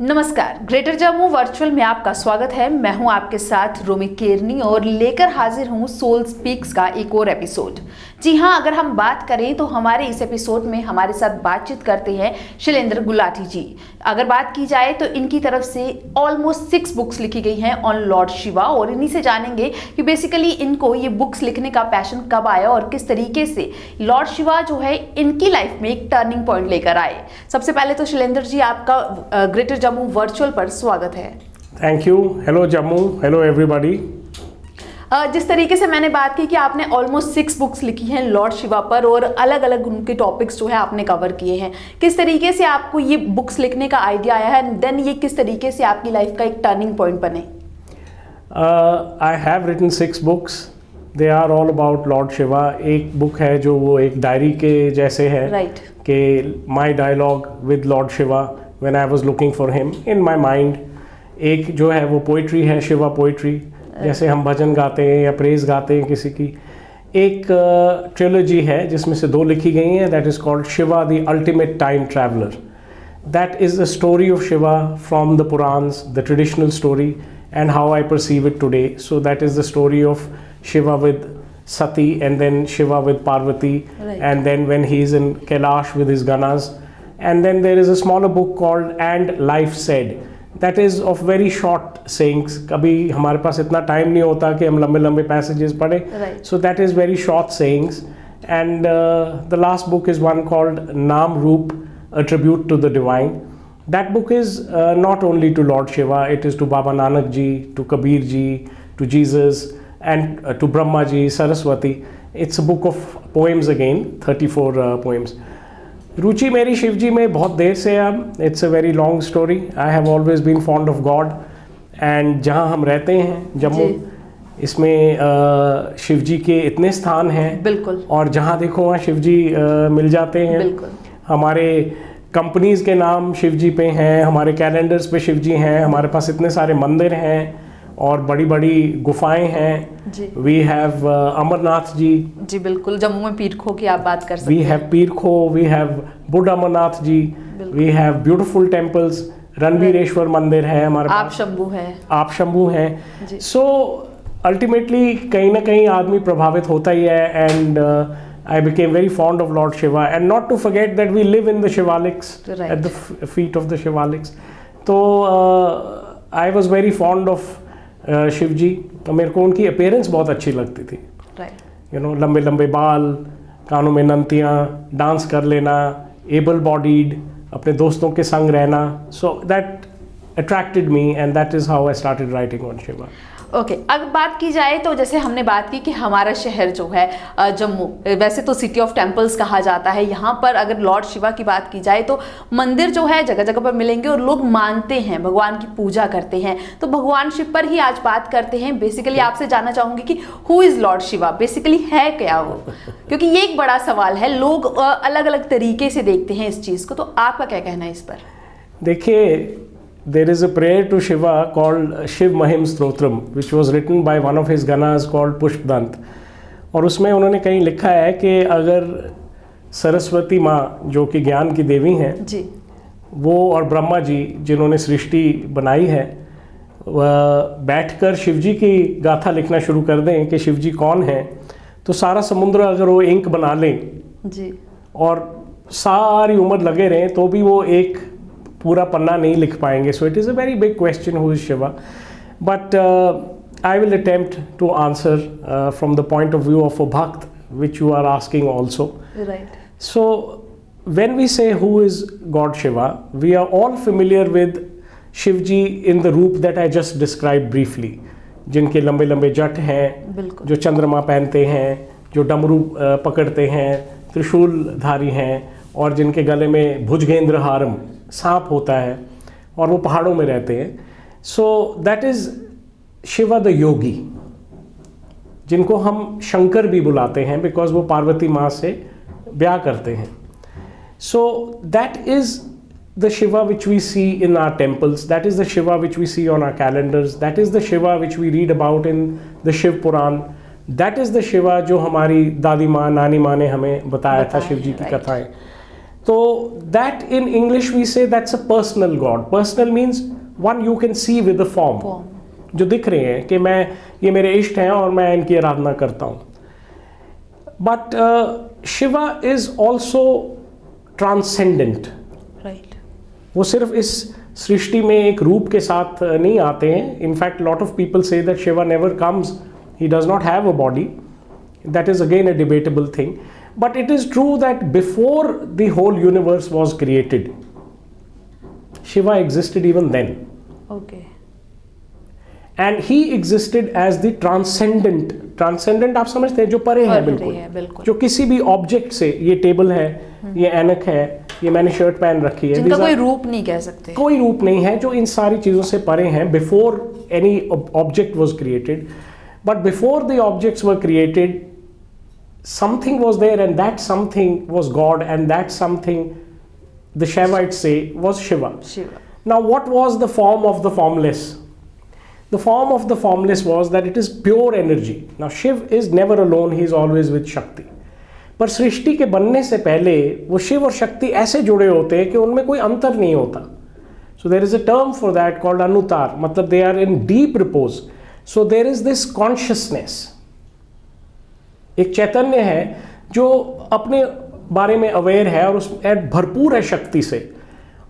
नमस्कार, greater Jammu virtual में आपका स्वागत है। मैं हूं आपके साथ रोमी केरनी और लेकर हाजिर हूं सोल स्पीक्स का एक और एपिसोड। जी हां, अगर हम बात करें तो हमारे इस एपिसोड में हमारे साथ बातचीत करते हैं शैलेंद्र गुलाटी जी। अगर बात की जाए तो इनकी तरफ से ऑलमोस्ट 6 बुक्स लिखी गई हैं ऑन लॉर्ड शिवा, और इन्हीं से जानेंगे कि बेसिकली इनको ये बुक्स लिखने का पैशन कब आया और किस तरीके से लॉर्ड शिवा जो है इनकी लाइफ में एक टर्निंग पॉइंट लेकर आए। सबसे पहले तो शैलेंद्र जी, आपका ग्रेटर जम्मू वर्चुअल पर स्वागत है। Thank you. Hello Jammu, hello everybody. जिस तरीके से मैंने बात की कि आपने ऑलमोस्ट 6 बुक्स लिखी हैं लॉर्ड शिवा पर और अलग अलग उनके टॉपिक्स जो है आपने कवर किए हैं, किस तरीके से आपको ये बुक्स लिखने का आइडिया आया है, देन ये किस तरीके से आपकी लाइफ का एक टर्निंग पॉइंट बने? I have written 6 books, they are all about Lord Shiva. एक बुक है जो वो एक डायरी के जैसे है, राइट, कि my dialogue with lord Shiva when I was looking for him in my mind. एक जो है वो पोइट्री है, शिवा पोइट्री, जैसे हम भजन गाते हैं या प्रेज गाते हैं किसी की। एक ट्रिलॉजी है जिसमें से 2 लिखी गई हैं, that is called Shiva the ultimate time traveller. That is the story of Shiva from the Puranas, the traditional story, and how I perceive it today. So that is the story of Shiva with Sati, and then Shiva with Parvati, right. And then when he is in Kailash with his ganas. And then there is a smaller book called And Life Said. That is of very short sayings. कभी हमारे पास इतना time नहीं होता कि हम लंबे लंबे passages पढ़ें. Right. So that is very short sayings. And the last book is one called Naam Roop, a tribute to the divine. That book is not only to Lord Shiva, it is to Baba Nanak ji, to Kabir ji, to Jesus, and to Brahma ji, Saraswati. It's a book of poems again, 34 poems. रुचि मेरी शिव जी में बहुत देर से है। It's a very long story. I have always been fond of God. And जहाँ हम रहते हैं जम्मू, इसमें शिव जी के इतने स्थान हैं, बिल्कुल, और जहाँ देखो वहाँ शिव जी मिल जाते हैं। बिल्कुल। हमारे कंपनीज़ के नाम शिव जी पे हैं, हमारे कैलेंडर्स पे शिव जी हैं, हमारे पास इतने सारे मंदिर हैं और बड़ी बड़ी गुफाएं हैं। वी हैव अमरनाथ जी बिल्कुल, जम्मू में पीर खो की आप बात कर सकते हैं। We have Peer Kho, we have Buddha Amarnath ji, we have beautiful temples. Ranbireshwar मंदिर है हमारे पास, आप शंभू हैं। सो अल्टीमेटली कहीं ना कहीं आदमी प्रभावित होता ही है। And I became very fond of Lord Shiva, and not to forget that we live in the Shivaliks, right, at the feet of the Shivaliks. So I was very fond of Shiv ji. तो मेरे को उनकी appearance बहुत अच्छी लगती थी। right. You know, लंबे लंबे बाल, कानों में नंतियाँ, डांस कर लेना, एबल बॉडीड, अपने दोस्तों के संग रहना। So that attracted me, and that is how I started writing on Shiva. Okay, अगर बात की जाए तो जैसे हमने बात की कि हमारा शहर जो है जम्मू, वैसे तो सिटी ऑफ टेम्पल्स कहा जाता है। यहाँ पर अगर लॉर्ड शिवा की बात की जाए तो मंदिर जो है जगह जगह पर मिलेंगे और लोग मानते हैं, भगवान की पूजा करते हैं। तो भगवान शिव पर ही आज बात करते हैं। बेसिकली आपसे जानना चाहूँगी कि who is Lord Shiva, basically है क्या वो, क्योंकि ये एक बड़ा सवाल है। लोग अलग अलग तरीके से देखते हैं इस चीज़ को, तो आपका क्या कहना है इस पर? देखिए, there is a prayer to Shiva called Shiv Mahim Stotram, which was written by one of his ganas called Pushpdant. और उसमें उन्होंने कहीं लिखा है कि अगर सरस्वती माँ जो कि ज्ञान की देवी हैं जी, वो और ब्रह्मा जी जिन्होंने सृष्टि बनाई है, वह बैठकर शिव जी की गाथा लिखना शुरू कर दें कि शिव जी कौन है, तो सारा समुद्र अगर वो इंक बना लें जी, और सारी उम्र लगे रहें तो भी वो एक पूरा पन्ना नहीं लिख पाएंगे। So it is a very big question who is Shiva, but I will attempt to answer from the point of view of a bhakt, which you are asking also. Right. So when we say who is God Shiva, we are all familiar with Shiv ji in the roop that I just describe briefly, जिनके लंबे लंबे जट हैं, जो चंद्रमा पहनते हैं, जो डमरू पकड़ते हैं, त्रिशूलधारी हैं, और जिनके गले में भुजगेंद्र हारम सांप होता है, और वो पहाड़ों में रहते हैं। So that is Shiva the yogi, जिनको हम शंकर भी बुलाते हैं बिकॉज वो पार्वती माँ से ब्याह करते हैं। So that is the Shiva which we see in our temples, that is the Shiva which we see on our calendars, that is the Shiva which we read about in the Shiv Puran, that is the Shiva जो हमारी दादी माँ, नानी माँ ने हमें बताया था शिव जी की कथाएँ। तो दैट इन इंग्लिश वी से that's a personal God. Personal means one you can see with the form, जो दिख रहे हैं कि मैं, ये मेरे इष्ट हैं और मैं इनकी आराधना करता हूँ. But Shiva is also transcendent. Right. वो सिर्फ इस सृष्टि में एक रूप के साथ नहीं आते हैं. In fact lot of people say that Shiva never comes, he does not have a body. That is again a debatable thing. But it is true that before the whole universe was created, Shiva existed even then. Okay. And he existed as the transcendent. Transcendent आप समझते हैं, जो परे है बिल्कुल, जो किसी भी ऑब्जेक्ट से, ये टेबल है, ये ऐनक है, ये मैंने शर्ट पहन रखी है, जिनका कोई रूप नहीं कह सकते, कोई रूप नहीं है, जो इन सारी चीज़ों से परे हैं. Before any object was created, but before the objects were created, something was there, and that something was God, and that something, the Shaivites say, was Shiva. Now what was the form of the formless? The form of the formless was that it is pure energy. Now Shiv is never alone, he is always with Shakti. पर सृष्टि के बनने से पहले वो शिव और शक्ति ऐसे जुड़े होते हैं कि उनमें कोई अंतर नहीं होता. So there is a term for that called anutar, मतलब they are in deep repose. So there is this consciousness. एक चैतन्य है जो अपने बारे में अवेयर है और उसमें भरपूर है शक्ति से,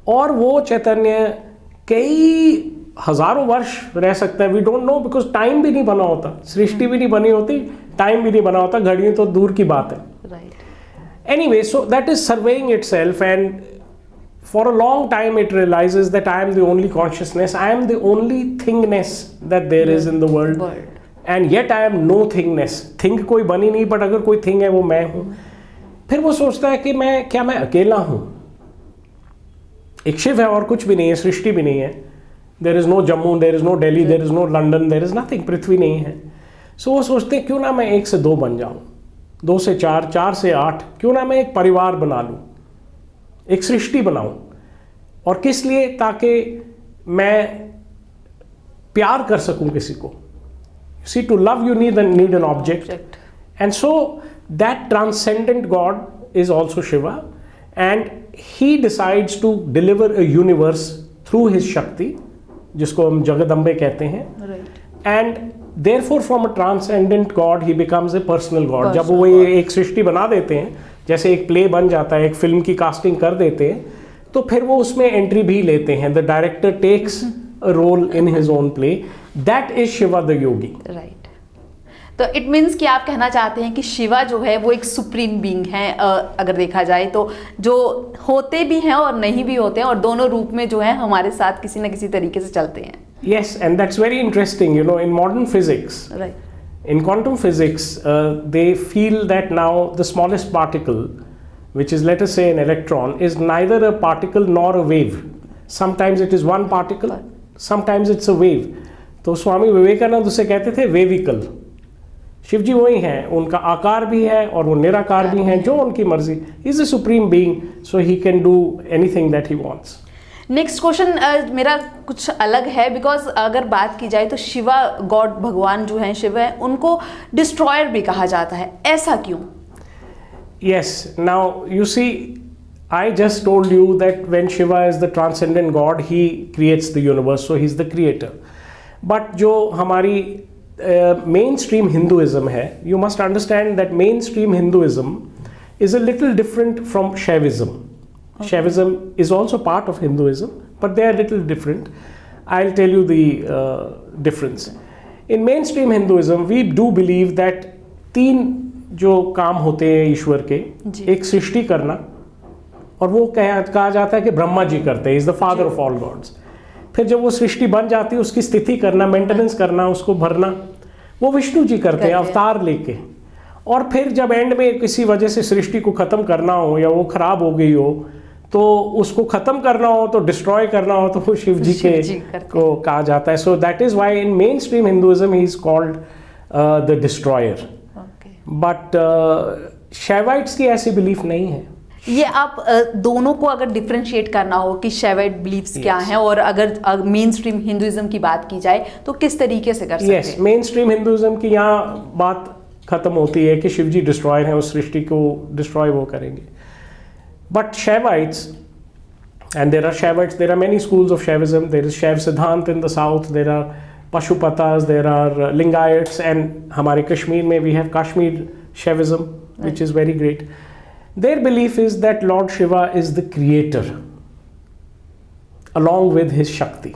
और वो चैतन्य कई हजारों वर्ष रह सकता है. We don't know, because time भी नहीं बना होता, सृष्टि भी नहीं बनी होती, टाइम भी नहीं बना होता, घड़ियों तो दूर की बात है. Anyway, so that is surveying itself, and for a long time it realizes that I am the only consciousness, I am the only thingness that there is in the world. And yet I am no thingness. Think कोई बनी नहीं, but अगर कोई thing है वो मैं हूँ. फिर वो सोचता है कि मैं अकेला हूँ. एक शिव है और कुछ भी नहीं है, सृष्टि भी नहीं है. There is no Jammu, there is no Delhi, there is no London, there is nothing. पृथ्वी नहीं है. So वो सोचते हैं क्यों ना मैं 1 से 2 बन जाऊँ, 2 से 4, 4 से 8, क्यों ना मैं एक परिवार बना लूँ, एक सृष्टि बनाऊं. और किस लिए? ताकि मैं प्यार कर सकूं किसी को. See, to love you need an object. And so that transcendent God is also Shiva, and he decides to deliver a universe through his Shakti, जिसको हम जगदम्बे कहते हैं. And therefore from a transcendent God he becomes a personal God. जब वो एक सृष्टि बना देते हैं, जैसे एक प्ले बन जाता है, एक फिल्म की कास्टिंग कर देते हैं, तो फिर वो उसमें एंट्री भी लेते हैं. The director takes a role in his own play. That is Shiva the yogi. Right. तो इट मीन्स कि आप कहना चाहते हैं कि शिवा जो है वो एक सुप्रीम बीइंग है, अगर देखा जाए तो, जो होते भी हैं और नहीं भी होते हैं, और दोनों रूप में जो है हमारे साथ किसी न किसी तरीके से चलते हैं. Yes, and that's very interesting. You know, in modern physics, in quantum physics, they feel that now the smallest particle, which is, let us say, an electron, is neither a particle nor a wave. Sometimes it is one particle, sometimes it's a wave. तो स्वामी विवेकानंद उसे कहते थे वेविकल. शिव जी वही हैं, उनका आकार भी है और वो निराकार भी हैं, जो उनकी मर्जी. ही is a supreme being, so he can do anything that he wants. Next question मेरा कुछ अलग है, बिकॉज अगर बात की जाए तो शिवा गॉड, भगवान जो हैं शिव हैं, उनको डिस्ट्रॉयर भी कहा जाता है. ऐसा क्यों? Yes, now you see, I just told you that when Shiva is the transcendent god, he creates the universe, so he is the creator. But जो हमारी मेन स्ट्रीम हिंदुइज्म है, you must understand that mainstream Hinduism is a little different from Shaivism. Shaivism is also part of Hinduism, but they are a little different. I'll tell you the difference. In mainstream Hinduism, we do believe that 3 जो काम होते हैं ईश्वर के, एक सृष्टि करना, और वो कहा जाता है कि ब्रह्मा जी करते हैं, is the father of all gods. फिर जब वो सृष्टि बन जाती है, उसकी स्थिति करना, मेंटेनेंस करना, उसको भरना, वो विष्णु जी करते हैं अवतार लेके. और फिर जब एंड में किसी वजह से सृष्टि को खत्म करना हो, या वो खराब हो गई हो, तो उसको खत्म करना हो, तो डिस्ट्रॉय करना हो, तो वो शिव जी को कहा जाता है. So that is why in main stream Hinduism he is called the destroyer. But Shaivites की ऐसी बिलीफ नहीं है. ये आप दोनों को अगर डिफरेंशिएट करना हो कि शैवाइट बिलीफ्स क्या हैं, और अगर मेन स्ट्रीम हिंदुइज्म की बात की जाए तो किस तरीके से कर सकते हैं? यस, मेन स्ट्रीम हिंदुइज्म की यहाँ बात खत्म होती है कि शिव जी डिस्ट्रॉयर हैं, उस सृष्टि को डिस्ट्रॉय वो करेंगे. But Shaivites, and there are Shaivites, there are many schools of Shaivism. There is Shaiv Siddhant in the south, there are Pashupatas, there are Lingayites, and हमारे कश्मीर में we have Kashmir Shaivism, which is very great. Their belief is that Lord Shiva is the creator, along with his Shakti,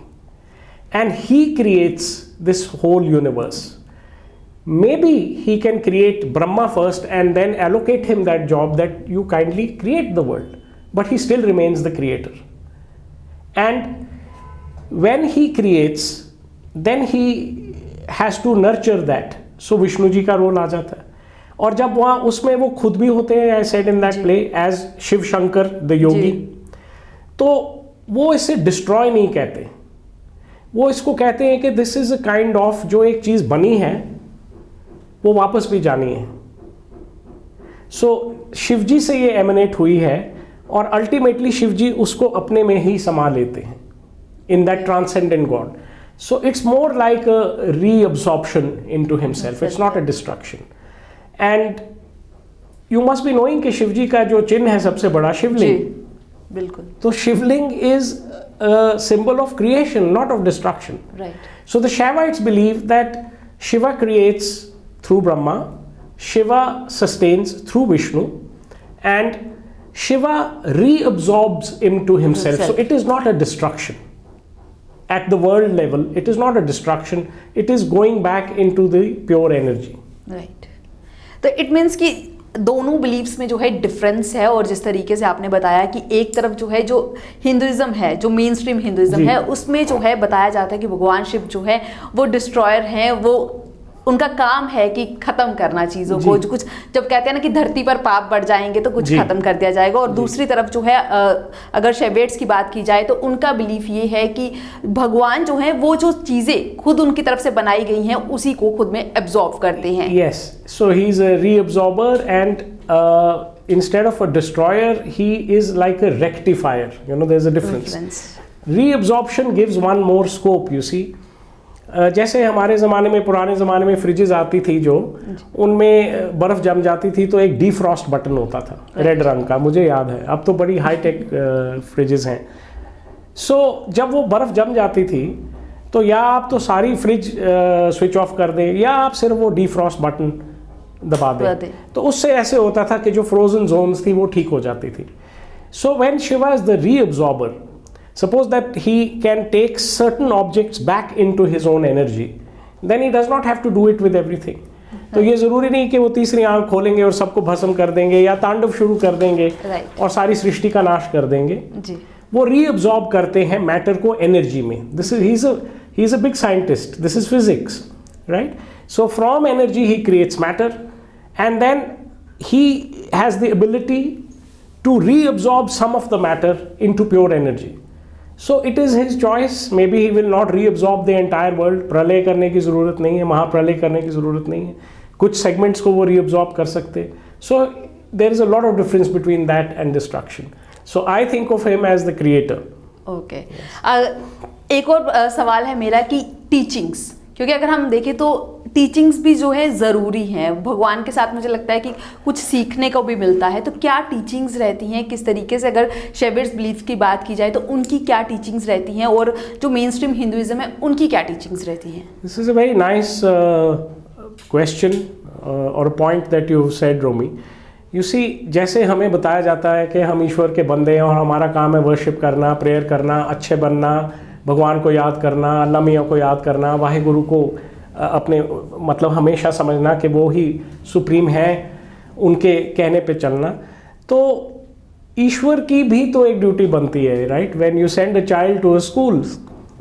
and he creates this whole universe. Maybe he can create Brahma first and then allocate him that job that you kindly create the world, but he still remains the creator. And when he creates, then he has to nurture that. So Vishnu ji का role आ जाता है, और जब वहाँ उसमें वो खुद भी होते हैं, I said in that play, as Shiv Shankar the yogi, तो वो इसे डिस्ट्रॉय नहीं कहते, वो इसको कहते हैं कि this is a kind of, जो एक चीज़ बनी है वो वापस भी जानी है. सो शिवजी से ये एमिनेट हुई है, और अल्टीमेटली शिवजी उसको अपने में ही समा लेते हैं in that transcendent God. So it's more like a reabsorption into himself, it's not a destruction. And you must be knowing कि शिवजी का जो चिन्ह है सबसे बड़ा शिवलिंग, बिल्कुल, तो शिवलिंग is a symbol of creation, not of destruction. Right. So the Shaivites believe that Shiva creates through Brahma, Shiva sustains through Vishnu, and Shiva reabsorbs into himself. So it is not a destruction. At the world level, it is not a destruction. It is going back into the pure energy. Right. तो it means कि दोनों beliefs में जो है difference है, और जिस तरीके से आपने बताया कि एक तरफ जो है जो हिंदुइज्म है, जो मेन स्ट्रीम हिंदुइज्म है, उसमें जो है बताया जाता है कि भगवान शिव जो है वो डिस्ट्रॉयर हैं, वो उनका काम है कि खत्म करना चीज़ों को, जो कुछ जब कहते हैं ना कि धरती पर पाप बढ़ जाएंगे तो कुछ खत्म कर दिया जाएगा. और दूसरी तरफ जो है अगर शैवेट्स की बात की जाए तो उनका बिलीफ ये है कि भगवान जो है वो जो चीज़ें खुद उनकी तरफ से बनाई गई हैं उसी को खुद में एब्जॉर्ब करते हैं. Yes, so he is a reabsorber, and instead of a destroyer, he is like a rectifier. You know, there's a difference. Reabsorption gives one more scope, you see. जैसे हमारे ज़माने में, पुराने ज़माने में फ्रिजेज आती थी जो, उनमें बर्फ़ जम जाती थी तो एक डीफ्रॉस्ट बटन होता था रेड रंग का, मुझे याद है. अब तो बड़ी हाई टेक फ्रिजेज हैं. सो जब वो बर्फ़ जम जाती थी तो या आप तो सारी फ्रिज स्विच ऑफ कर दें, या आप सिर्फ वो डीफ्रॉस्ट बटन दबा दें. तो उससे ऐसे होता था कि जो फ्रोजन जोन्स थी वो ठीक हो जाती थी. So when Shiva is the reabsorber, suppose that he can take certain objects back into his own energy, then he does not have to do it with everything. तो ये ज़रूरी नहीं कि वो तीसरी आंख खोलेंगे और सबको भस्म कर देंगे, या तांडव शुरू कर देंगे और सारी सृष्टि का नाश कर देंगे. वो रीअब्सॉर्ब करते हैं मैटर को एनर्जी में. This is he is a big scientist, this is physics, right. So from energy he creates matter, and then he has the ability to reabsorb some of the matter into pure energy. So it is his choice. Maybe he will not reabsorb the entire world. प्रलय करने की ज़रूरत नहीं है, महाप्रलय करने की ज़रूरत नहीं है. कुछ segments को वो reabsorb कर सकते. So there is a lot of difference between that and destruction. So I think of him as the creator. Okay. एक और सवाल है मेरा कि टीचिंग्स, क्योंकि अगर हम देखें तो टीचिंग्स भी जो है ज़रूरी हैं. भगवान के साथ मुझे लगता है कि कुछ सीखने को भी मिलता है. तो क्या टीचिंग्स रहती हैं, किस तरीके से, अगर शैवेट्स बिलीफ की बात की जाए तो उनकी क्या टीचिंग्स रहती हैं, और जो मेन स्ट्रीम हिंदुइज्म है उनकी क्या टीचिंग्स रहती हैं? This is a very nice question और point that you said, Romi. You see, जैसे हमें बताया जाता है कि हम ईश्वर के बंदे हैं और हमारा काम है वर्शिप करना, प्रेयर करना, अच्छे बनना, भगवान को याद करना, अल्लाह मियाँ को याद करना, वाहिगुरु को अपने मतलब हमेशा समझना कि वो ही सुप्रीम है, उनके कहने पे चलना. तो ईश्वर की भी तो एक ड्यूटी बनती है, right. When you send a child to a school,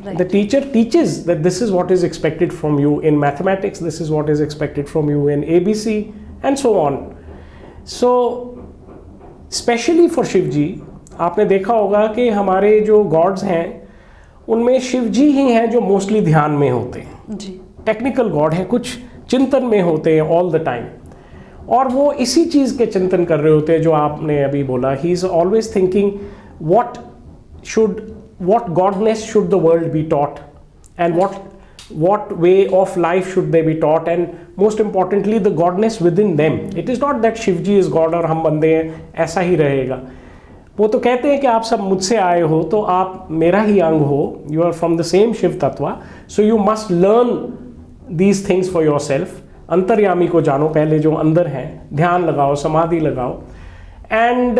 the teacher teaches that this is what is expected from you in mathematics, this is what is expected from you in ABC and so on. So specially for Shiv ji, आपने देखा होगा कि हमारे जो God's हैं उनमें शिव जी ही हैं जो मोस्टली ध्यान में होते हैं. टेक्निकल गॉड है, कुछ चिंतन में होते हैं ऑल द टाइम, और वो इसी चीज़ के चिंतन कर रहे होते हैं जो आपने अभी बोला. He is always thinking what godness should the world be taught, and what way of life should they be taught, and most importantly the godness within them. It is not that Shivji is God और हम बंदे हैं, ऐसा ही रहेगा. वो तो कहते हैं कि आप सब मुझसे आए हो तो आप मेरा ही अंग हो, you are from the same Shiv tattva, so you must learn these things for yourself. अंतर्यामी को जानो पहले जो अंदर हैं, ध्यान लगाओ, समाधि लगाओ। And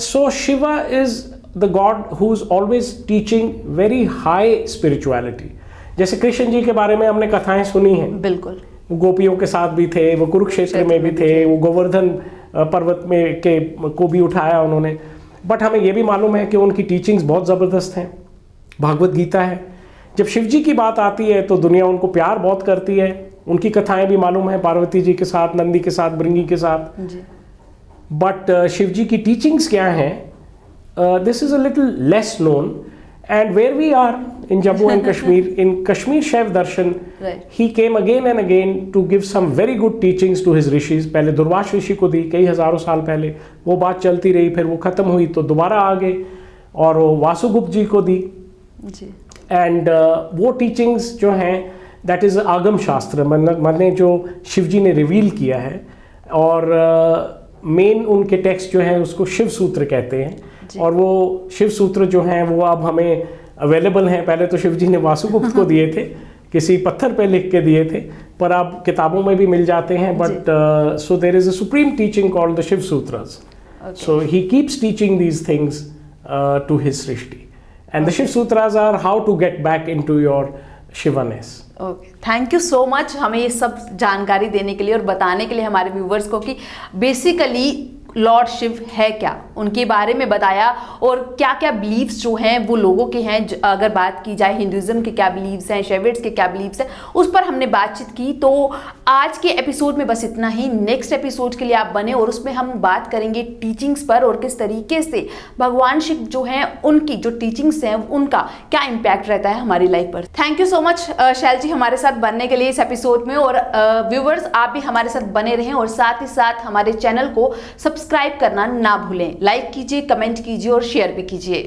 so Shiva is the God who is always teaching very high spirituality. जैसे कृष्ण जी के बारे में हमने कथाएं सुनी हैं, बिल्कुल, वो गोपियों के साथ भी थे, वो कुरुक्षेत्र में भी थे, वो गोवर्धन पर्वत में के को भी उठाया उन्होंने। बट हमें ये भी मालूम है कि उनकी टीचिंग्स बहुत ज़बरदस्त हैं। भागवत गीता है, जब शिव जी की बात आती है तो दुनिया उनको प्यार बहुत करती है। उनकी कथाएं भी मालूम है, पार्वती जी के साथ, नंदी के साथ, भृंगी के साथ। बट शिव जी की टीचिंग्स क्या हैं, this is a little less known. And where we are in Jammu and Kashmir, in Kashmir Shaiv Darshan, right, he came again and again to give some very good teachings to his rishis. पहले दुर्वास ऋषि को दी कई हजारों साल पहले, वो बात चलती रही, फिर वो खत्म हुई तो दोबारा आ गए और वो वासुगुप्त जी को दी जी। एंड वो टीचिंग्स जो हैं दैट इज़ आगम शास्त्र, मैंने जो शिव जी ने रिवील किया है। और मेन उनके टेक्स्ट जो हैं उसको शिव सूत्र कहते हैं। और वो शिव सूत्र जो हैं वो अब हमें अवेलेबल हैं। पहले तो शिव जी ने वासुगुप्त को दिए थे, किसी पत्थर पे लिख के दिए थे, पर अब किताबों में भी मिल जाते हैं। But so there is a supreme teaching called the Shiv Sutras. So he keeps teaching these things to his srishti, and the Shiv Sutras are how to get back into your Shivness. Okay, thank you so much हमें ये सब जानकारी देने के लिए और बताने के लिए हमारे व्यूवर्स को कि बेसिकली लॉर्ड शिव है क्या, उनके बारे में बताया और क्या क्या बिलीव्स जो हैं वो लोगों के हैं। अगर बात की जाए हिंदुइज्म के क्या बिलीव्स हैं, शैविट्स के क्या बिलीव्स हैं, उस पर हमने बातचीत की। तो आज के एपिसोड में बस इतना ही। नेक्स्ट एपिसोड के लिए आप बने और उसमें हम बात करेंगे टीचिंग्स पर और किस तरीके से भगवान शिव जो हैं उनकी जो टीचिंग्स हैं उनका क्या इम्पैक्ट रहता है हमारी लाइफ पर। थैंक यू सो मच शैल जी हमारे साथ बनने के लिए इस एपिसोड में। और व्यूवर्स आप भी हमारे साथ बने रहें और साथ ही साथ हमारे चैनल को सब्सक्राइब करना ना भूलें। लाइक कीजिए, कमेंट कीजिए और शेयर भी कीजिए।